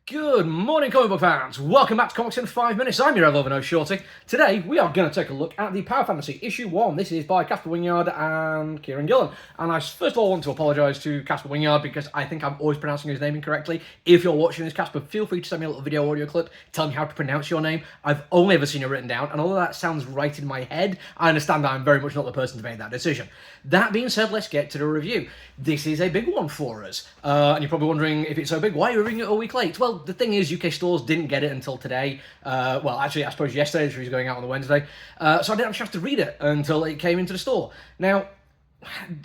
Good morning, comic book fans. Welcome back to Comics in 5 Minutes. I'm your ever nose Shorty. Today, we are going to take a look at the Power Fantasy Issue 1. This is by Casper Wingard and Kieran Gillen. And I first of all want to apologise to Casper Wingard because I think I'm always pronouncing his name incorrectly. If you're watching this, Casper, feel free to send me a little video audio clip telling me how to pronounce your name. I've only ever seen it written down, and although that sounds right in my head, I understand that I'm very much not the person to make that decision. That being said, let's get to the review. This is a big one for us. And you're probably wondering, if it's so big, why are you reviewing it a week late? Well, the thing is, UK stores didn't get it until today. Well, actually, I suppose yesterday, the review's going out on the Wednesday. So I didn't have a chance to read it until it came into the store. Now,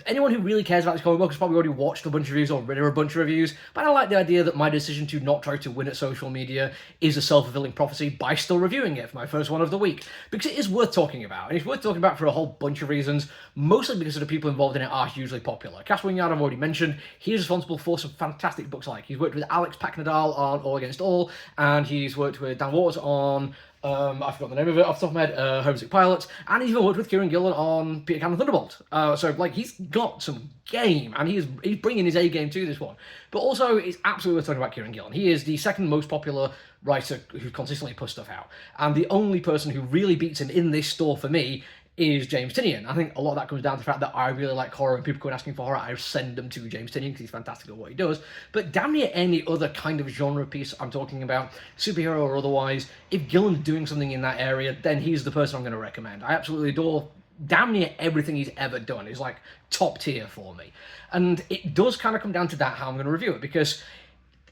anyone who really cares about this comic book has probably already watched a bunch of reviews or read a bunch of reviews, but I like the idea that my decision to not try to win at social media is a self-fulfilling prophecy by still reviewing it for my first one of the week, because it is worth talking about, and it's worth talking about for a whole bunch of reasons, mostly because the people involved in it are hugely popular. Casper Wingard, I've already mentioned, he is responsible for some fantastic books like, he's worked with Alex Packnadal on All Against All, and he's worked with Dan Waters on I forgot the name of it off the top of my head, Homesick Pilots, and he's even worked with Kieran Gillen on Peter Can and Thunderbolt. So, like, he's got some game, and he's bringing his A game to this one. But also, it's absolutely worth talking about Kieran Gillen. He is the second most popular writer who consistently puts stuff out, and the only person who really beats him in this store for me is James Tynion. I think a lot of that comes down to the fact that I really like horror, and people go asking for horror, I send them to James Tynion because he's fantastic at what he does. But damn near any other kind of genre piece I'm talking about, superhero or otherwise, if Gillen's doing something in that area, then he's the person I'm going to recommend. I absolutely adore damn near everything he's ever done. Is like top tier for me. And it does kind of come down to that, how I'm going to review it, because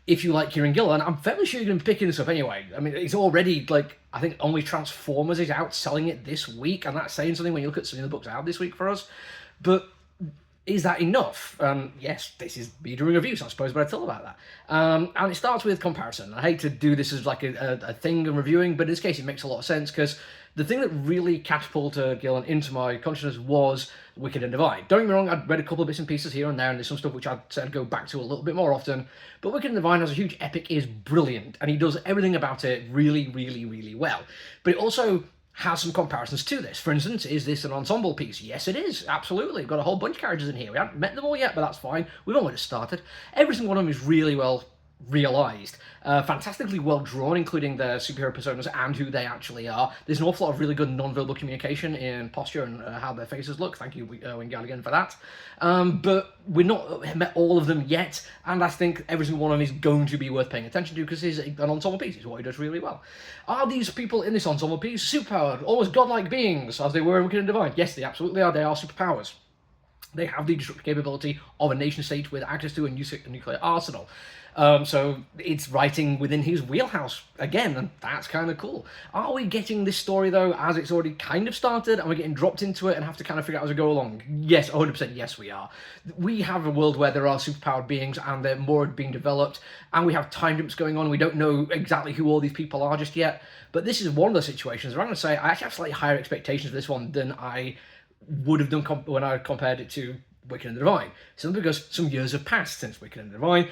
if you like Kieran Gillen, I'm fairly sure you're going to be picking this up anyway. I mean, it's already, like, I think only Transformers is out selling it this week, and that's saying something when you look at some of the books out this week for us. But is that enough? Yes, this is me doing a review, so I suppose I better tell about that. And it starts with comparison. I hate to do this as like a thing and reviewing, but in this case it makes a lot of sense, because the thing that really catapulted Gillen into my consciousness was Wicked and Divine. Don't get me wrong, I'd read a couple of bits and pieces here and there, and there's some stuff which I'd said I'd go back to a little bit more often, but Wicked and Divine as a huge epic is brilliant, and he does everything about it really, really, really well. But it also has some comparisons to this. For instance, is this an ensemble piece? Yes, it is, absolutely. We've got a whole bunch of characters in here. We haven't met them all yet, but that's fine. We've only just started. Every single one of them is really well realised, fantastically well drawn, including their superhero personas and who they actually are. There's an awful lot of really good non-verbal communication in posture and how their faces look. Thank you, Wingard, again for that. But we're not met all of them yet, and I think every single one of them is going to be worth paying attention to because he's an ensemble piece. It's what he does really well. Are these people in this ensemble piece superpowered, almost godlike beings, as they were in Wicked and Divine? Yes, they absolutely are. They are superpowers. They have the destructive capability of a nation state with access to a nuclear arsenal. So it's writing within his wheelhouse again, and that's kind of cool. Are we getting this story, though, as it's already kind of started, and we're getting dropped into it and have to kind of figure out as we go along? Yes, 100% yes, we are. We have a world where there are superpowered beings, and they're more being developed, and we have time jumps going on. We don't know exactly who all these people are just yet, but this is one of those situations where I'm going to say I actually have slightly higher expectations for this one than I would have done when I compared it to Wicked and Divine. Simply because some years have passed since Wicked and Divine,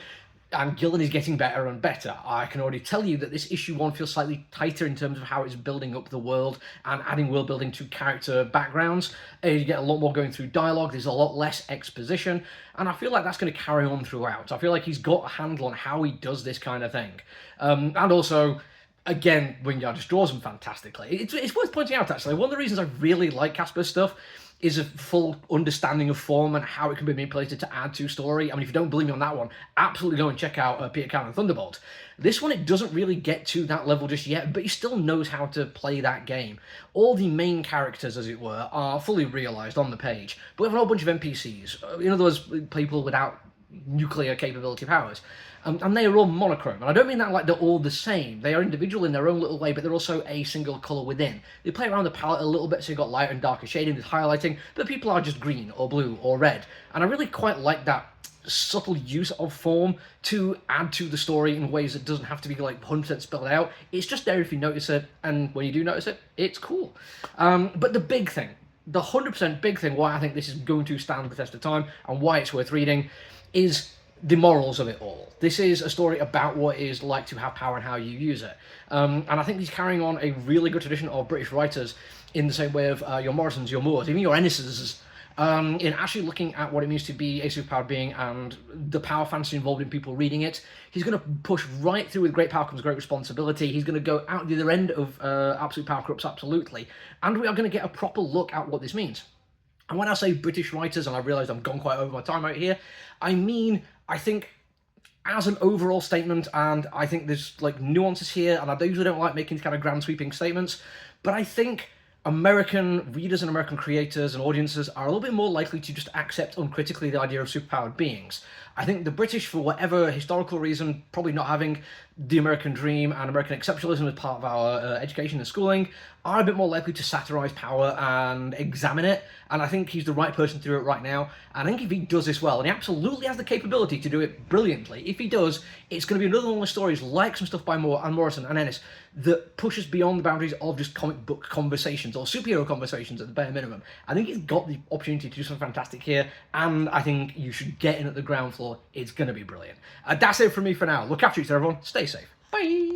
and Gillen is getting better and better. I can already tell you that this issue 1 feels slightly tighter in terms of how it's building up the world and adding world building to character backgrounds. You get a lot more going through dialogue, there's a lot less exposition, and I feel like that's going to carry on throughout. I feel like he's got a handle on how he does this kind of thing. And also, again, Wingard just draws them fantastically. It's worth pointing out, actually, one of the reasons I really like Casper's stuff is a full understanding of form and how it can be manipulated to add to story. I mean, if you don't believe me on that one, absolutely go and check out Peter Can and Thunderbolt. This one, it doesn't really get to that level just yet, but he still knows how to play that game. All the main characters, as it were, are fully realised on the page, but we have a whole bunch of NPCs. In other words, people without nuclear capability powers. And they are all monochrome. And I don't mean that like they're all the same. They are individual in their own little way, but they're also a single colour within. They play around the palette a little bit, so you've got lighter and darker shading with highlighting, but people are just green or blue or red. And I really quite like that subtle use of form to add to the story in ways that doesn't have to be like 100% spelled out. It's just there if you notice it, and when you do notice it, it's cool. But the big thing, the 100% big thing, why I think this is going to stand the test of time and why it's worth reading, is the morals of it all. This is a story about what it is like to have power and how you use it. And I think he's carrying on a really good tradition of British writers in the same way of your Morrisons, your Moores, even your Ennises, in actually looking at what it means to be a superpowered being and the power fantasy involved in people reading it. He's going to push right through with great power comes great responsibility. He's going to go out the other end of absolute power corrupts absolutely. And we are going to get a proper look at what this means. And when I say British writers, and I realise I've gone quite over my time out here, I mean, I think as an overall statement, and I think there's like nuances here, and I usually don't like making kind of grand sweeping statements, but I think American readers and American creators and audiences are a little bit more likely to just accept uncritically the idea of superpowered beings. I think the British, for whatever historical reason, probably not having the American dream and American exceptionalism as part of our education and schooling, are a bit more likely to satirise power and examine it, and I think he's the right person to do it right now. And I think if he does this well, and he absolutely has the capability to do it brilliantly, if he does, it's going to be another one of the stories, like some stuff by Morrison and Ennis, that pushes beyond the boundaries of just comic book conversations, or superhero conversations at the bare minimum. I think he's got the opportunity to do something fantastic here, and I think you should get in at the ground floor. It's going to be brilliant. That's it from me for now. Look after each other, everyone. Stay safe. Bye!